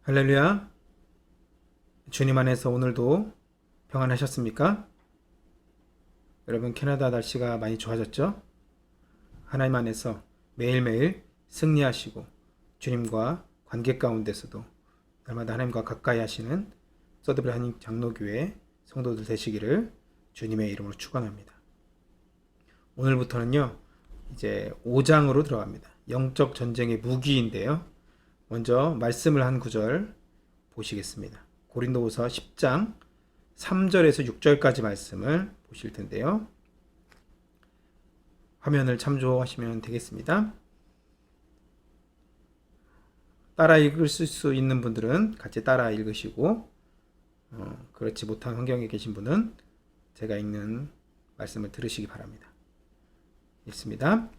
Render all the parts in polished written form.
할렐루야. 주님 안에서 오늘도 평안하셨습니까? 여러분, 캐나다 날씨가 많이 좋아졌죠? 하나님 안에서 매일매일 승리하시고 주님과 관계 가운데서도 날마다 하나님과 가까이 하시는 서드브리 한인 장로교회 성도들 되시기를 주님의 이름으로 축원합니다. 오늘부터는요, 이제 5장으로 들어갑니다. 영적 전쟁의 무기인데요. 먼저 말씀을 한 구절 보시겠습니다. 고린도후서 10장 3절에서 6절까지 말씀을 보실 텐데요. 화면을 참조하시면 되겠습니다. 따라 읽을 수 있는 분들은 같이 따라 읽으시고, 그렇지 못한 환경에 계신 분은 제가 읽는 말씀을 들으시기 바랍니다. 읽습니다.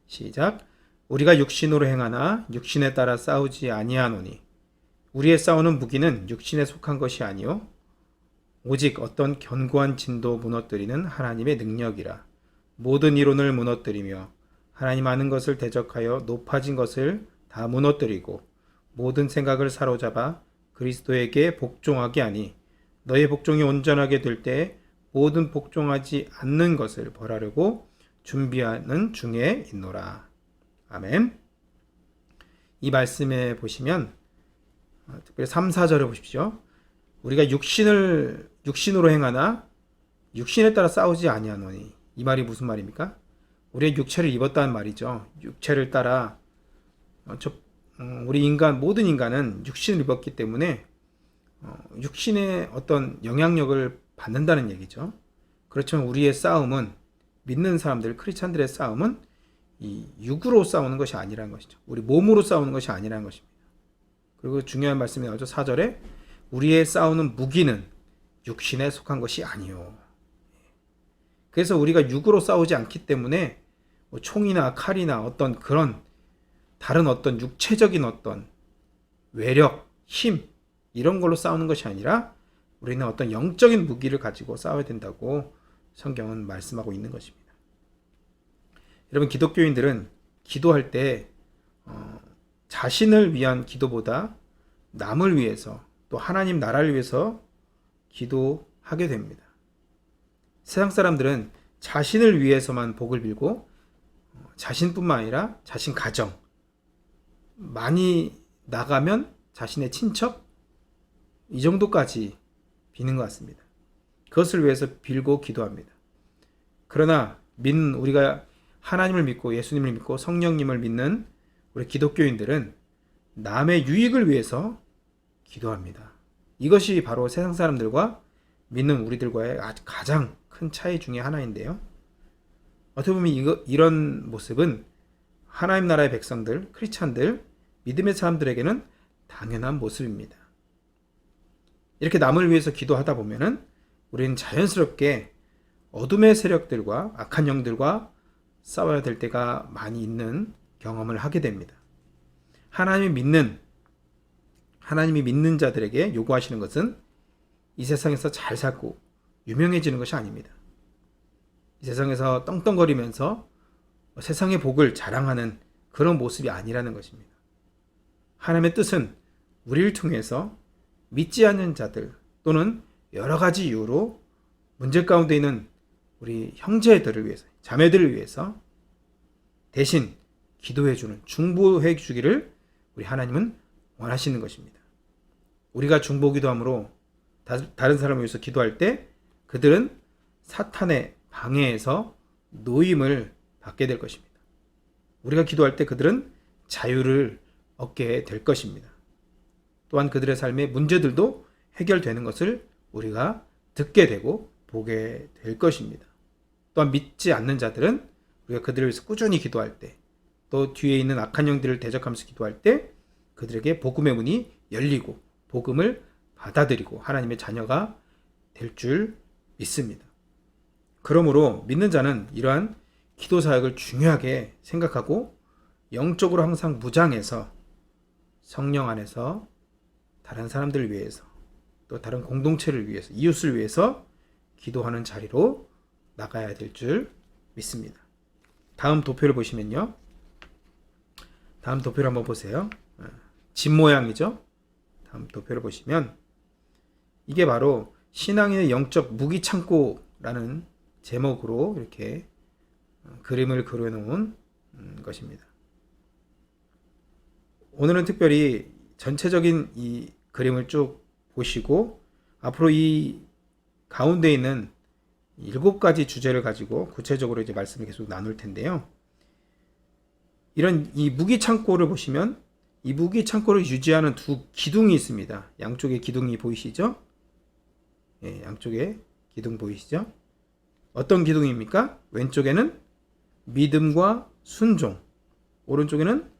시작. 우리가 육신으로 행하나 육신에 따라 싸우지 아니하노니 우리의 싸우는 무기는 육신에 속한 것이 아니요 오직 어떤 견고한 진도 무너뜨리는 하나님의 능력이라. 모든 이론을 무너뜨리며 하나님 아는 것을 대적하여 높아진 것을 다 무너뜨리고 모든 생각을 사로잡아 그리스도에게 복종하게 하니 너의 복종이 온전하게 될 때 모든 복종하지 않는 것을 벌하려고 준비하는 중에 있노라. 아멘. 이 말씀에 보시면 특별히 3, 4절을 보십시오. 우리가 육신으로 행하나 육신에 따라 싸우지 아니하노니. 이 말이 무슨 말입니까? 우리의 육체를 입었다는 말이죠. 육체를 따라 우리 모든 인간은 육신을 입었기 때문에 육신의 어떤 영향력을 받는다는 얘기죠. 그렇지만 우리의 싸움은, 믿는 사람들, 크리스찬들의 싸움은 이 육으로 싸우는 것이 아니라는 것이죠. 우리 몸으로 싸우는 것이 아니라는 것입니다. 그리고 중요한 말씀이 나오죠. 4절에 우리의 싸우는 무기는 육신에 속한 것이 아니요. 그래서 우리가 육으로 싸우지 않기 때문에 총이나 칼이나 어떤 그런 다른 어떤 육체적인 어떤 외력, 힘 이런 걸로 싸우는 것이 아니라 우리는 어떤 영적인 무기를 가지고 싸워야 된다고 성경은 말씀하고 있는 것입니다. 여러분, 기독교인들은 기도할 때 자신을 위한 기도보다 남을 위해서 또 하나님 나라를 위해서 기도하게 됩니다. 세상 사람들은 자신을 위해서만 복을 빌고 자신뿐만 아니라 자신 가정, 많이 나가면 자신의 친척 이 정도까지 비는 것 같습니다. 그것을 위해서 빌고 기도합니다. 그러나 우리가 하나님을 믿고 예수님을 믿고 성령님을 믿는 우리 기독교인들은 남의 유익을 위해서 기도합니다. 이것이 바로 세상 사람들과 믿는 우리들과의 가장 큰 차이 중에 하나인데요. 어떻게 보면 이런 모습은 하나님 나라의 백성들, 크리스찬들, 믿음의 사람들에게는 당연한 모습입니다. 이렇게 남을 위해서 기도하다 보면은 우리는 자연스럽게 어둠의 세력들과 악한 영들과 싸워야 될 때가 많이 있는 경험을 하게 됩니다. 하나님이 믿는 자들에게 요구하시는 것은 이 세상에서 잘 살고 유명해지는 것이 아닙니다. 이 세상에서 떵떵거리면서 세상의 복을 자랑하는 그런 모습이 아니라는 것입니다. 하나님의 뜻은 우리를 통해서 믿지 않는 자들 또는 여러 가지 이유로 문제 가운데 있는 우리 형제들을 위해서, 자매들을 위해서 대신 기도해주는, 중보해 주기를 우리 하나님은 원하시는 것입니다. 우리가 중보기도함으로 다른 사람을 위해서 기도할 때 그들은 사탄의 방해에서 노임을 받게 될 것입니다. 우리가 기도할 때 그들은 자유를 얻게 될 것입니다. 또한 그들의 삶의 문제들도 해결되는 것을 우리가 듣게 되고 보게 될 것입니다. 또한 믿지 않는 자들은 우리가 그들을 위해서 꾸준히 기도할 때, 또 뒤에 있는 악한 영들을 대적하면서 기도할 때 그들에게 복음의 문이 열리고 복음을 받아들이고 하나님의 자녀가 될 줄 믿습니다. 그러므로 믿는 자는 이러한 기도 사역을 중요하게 생각하고 영적으로 항상 무장해서 성령 안에서 다른 사람들을 위해서 또 다른 공동체를 위해서, 이웃을 위해서 기도하는 자리로 나가야 될 줄 믿습니다. 다음 도표를 보시면요. 다음 도표를 한번 보세요. 집 모양이죠. 다음 도표를 보시면 이게 바로 신앙인의 영적 무기 창고라는 제목으로 이렇게 그림을 그려놓은 것입니다. 오늘은 특별히 전체적인 이 그림을 쭉 보시고 앞으로 이 가운데 있는 7가지 주제를 가지고 구체적으로 이제 말씀을 계속 나눌 텐데요. 이런 이 무기 창고를 보시면 이 무기 창고를 유지하는 두 기둥이 있습니다. 양쪽에 기둥이 보이시죠? 예, 양쪽에 기둥 보이시죠? 어떤 기둥입니까? 왼쪽에는 믿음과 순종, 오른쪽에는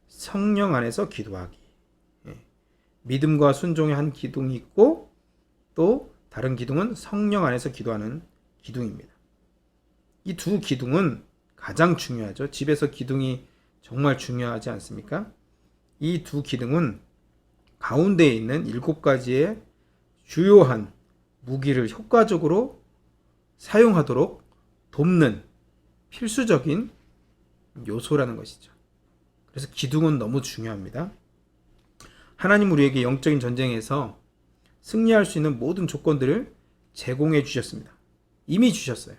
성령 안에서 기도하기. 예, 믿음과 순종의 한 기둥이 있고 또 다른 기둥은 성령 안에서 기도하는 기둥입니다. 이 두 기둥은 가장 중요하죠. 집에서 기둥이 정말 중요하지 않습니까? 이 두 기둥은 가운데에 있는 7가지의 주요한 무기를 효과적으로 사용하도록 돕는 필수적인 요소라는 것이죠. 그래서 기둥은 너무 중요합니다. 하나님 우리에게 영적인 전쟁에서 승리할 수 있는 모든 조건들을 제공해 주셨습니다. 이미 주셨어요.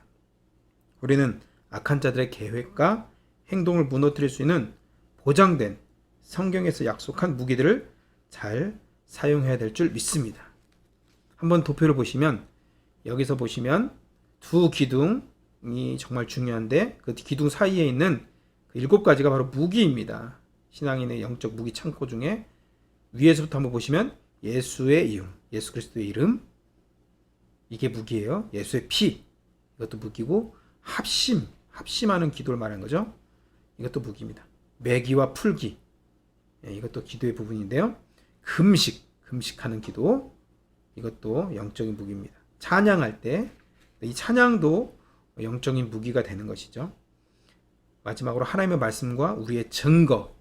우리는 악한 자들의 계획과 행동을 무너뜨릴 수 있는 보장된 성경에서 약속한 무기들을 잘 사용해야 될 줄 믿습니다. 한번 도표를 보시면 여기서 보시면 두 기둥이 정말 중요한데 그 기둥 사이에 있는 그 7가지가 바로 무기입니다. 신앙인의 영적 무기 창고 중에 위에서부터 한번 보시면 예수의 이름, 예수 그리스도의 이름, 이게 무기예요. 예수의 피, 이것도 무기고 합심하는 기도를 말하는 거죠. 이것도 무기입니다. 매기와 풀기, 이것도 기도의 부분인데요. 금식하는 기도, 이것도 영적인 무기입니다. 찬양할 때 이 찬양도 영적인 무기가 되는 것이죠. 마지막으로 하나님의 말씀과 우리의 증거,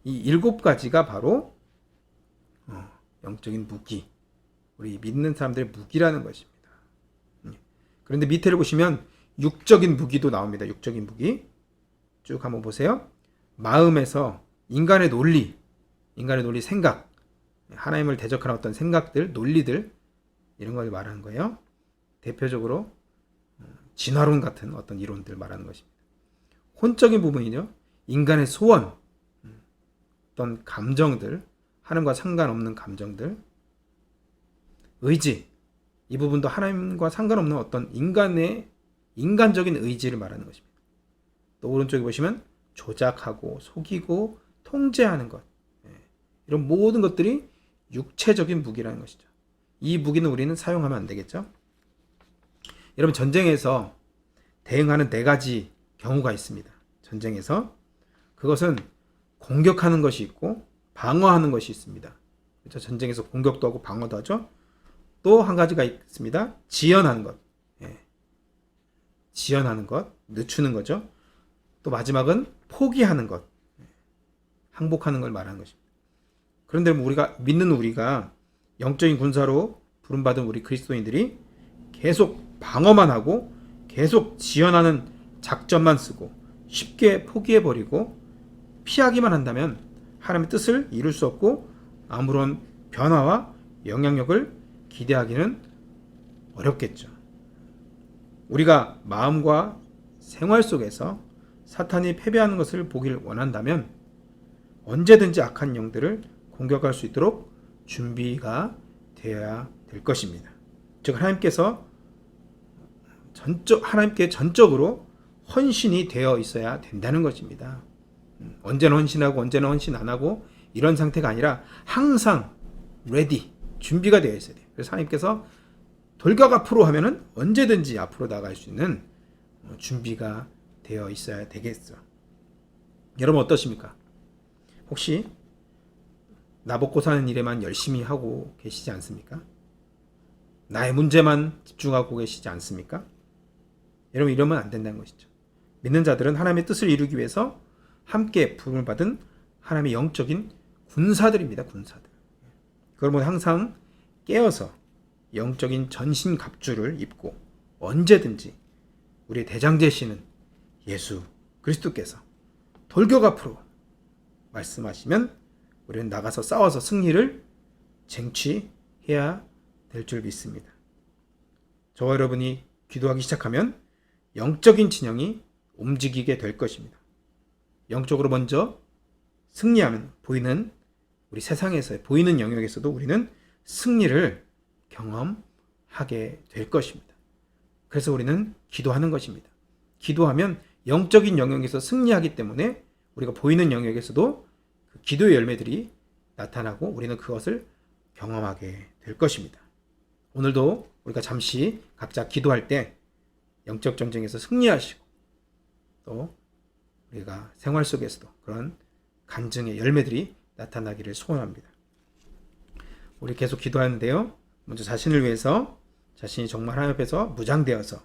이 7가지가 바로 영적인 무기, 우리 믿는 사람들의 무기라는 것입니다. 그런데 밑에를 보시면 육적인 무기도 나옵니다. 육적인 무기 쭉 한번 보세요. 마음에서 인간의 논리 생각, 하나님을 대적하는 어떤 생각들, 논리들, 이런 걸 말하는 거예요. 대표적으로 진화론 같은 어떤 이론들 말하는 것입니다. 혼적인 부분이죠. 인간의 소원, 어떤 감정들, 하나님과 상관없는 감정들, 의지, 이 부분도 하나님과 상관없는 어떤 인간적인 의지를 말하는 것입니다. 또 오른쪽에 보시면 조작하고 속이고 통제하는 것, 이런 모든 것들이 육체적인 무기라는 것이죠. 이 무기는 우리는 사용하면 안 되겠죠. 여러분, 전쟁에서 대응하는 4가지 경우가 있습니다. 전쟁에서 그것은 공격하는 것이 있고 방어하는 것이 있습니다. 그렇죠? 전쟁에서 공격도 하고 방어도 하죠. 또 한 가지가 있습니다. 지연하는 것, 지연하는 것, 늦추는 거죠. 또 마지막은 포기하는 것, 항복하는 걸 말하는 것입니다. 그런데 우리가 믿는 우리가 영적인 군사로 부름받은 우리 그리스도인들이 계속 방어만 하고 계속 지연하는 작전만 쓰고 쉽게 포기해버리고 피하기만 한다면 하나님의 뜻을 이룰 수 없고 아무런 변화와 영향력을 기대하기는 어렵겠죠. 우리가 마음과 생활 속에서 사탄이 패배하는 것을 보길 원한다면 언제든지 악한 영들을 공격할 수 있도록 준비가 되어야 될 것입니다. 즉 하나님께 전적으로 헌신이 되어 있어야 된다는 것입니다. 언제는 헌신하고 언제는 헌신 안 하고 이런 상태가 아니라 항상 ready, 준비가 되어 있어야 돼요. 그래서 하나님께서 돌격 앞으로 하면은 언제든지 앞으로 나갈 수 있는 준비가 되어 있어야 되겠죠. 여러분 어떠십니까? 혹시 나 먹고 사는 일에만 열심히 하고 계시지 않습니까? 나의 문제만 집중하고 계시지 않습니까? 여러분, 이러면 안 된다는 것이죠. 믿는 자들은 하나님의 뜻을 이루기 위해서 함께 부름을 받은 하나님의 영적인 군사들입니다. 군사들. 그러면 항상 깨어서 영적인 전신 갑주를 입고 언제든지 우리의 대장되시는 예수 그리스도께서 돌격 앞으로 말씀하시면 우리는 나가서 싸워서 승리를 쟁취해야 될 줄 믿습니다. 저와 여러분이 기도하기 시작하면 영적인 진영이 움직이게 될 것입니다. 영적으로 먼저 승리하면 보이는 우리 세상에서 보이는 영역에서도 우리는 승리를 경험하게 될 것입니다. 그래서 우리는 기도하는 것입니다. 기도하면 영적인 영역에서 승리하기 때문에 우리가 보이는 영역에서도 그 기도의 열매들이 나타나고 우리는 그것을 경험하게 될 것입니다. 오늘도 우리가 잠시 각자 기도할 때 영적 전쟁에서 승리하시고 또 우리가 생활 속에서도 그런 간증의 열매들이 나타나기를 소원합니다. 우리 계속 기도하는데요. 먼저 자신을 위해서 자신이 정말 하나님 앞에서 무장되어서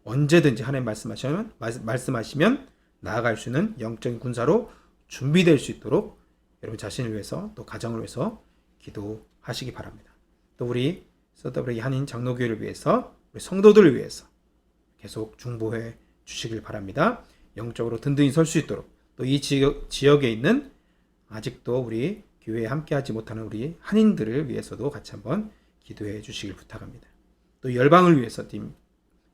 언제든지 하나님 말씀하시면 나아갈 수 있는 영적인 군사로 준비될 수 있도록 여러분 자신을 위해서 또 가정을 위해서 기도하시기 바랍니다. 또 우리 서더브리 한인 장로교회를 위해서 우리 성도들을 위해서 계속 중보해 주시길 바랍니다. 영적으로 든든히 설 수 있도록 또 이 지역에 있는 아직도 우리 교회에 함께하지 못하는 우리 한인들을 위해서도 같이 한번 기도해 주시길 부탁합니다. 또 열방을 위해서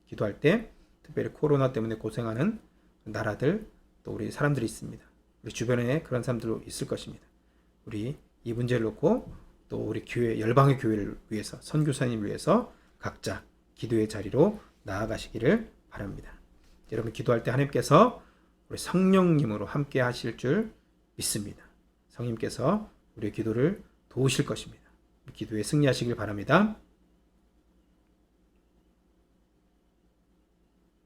기도할 때 특별히 코로나 때문에 고생하는 나라들 또 우리 사람들이 있습니다. 우리 주변에 그런 사람들도 있을 것입니다. 우리 이 문제를 놓고 또 우리 교회 열방의 교회를 위해서 선교사님을 위해서 각자 기도의 자리로 나아가시기를 바랍니다. 여러분 기도할 때 하나님께서 우리 성령님으로 함께 하실 줄 믿습니다. 성령님께서 우리의 기도를 도우실 것입니다. 기도에 승리하시길 바랍니다.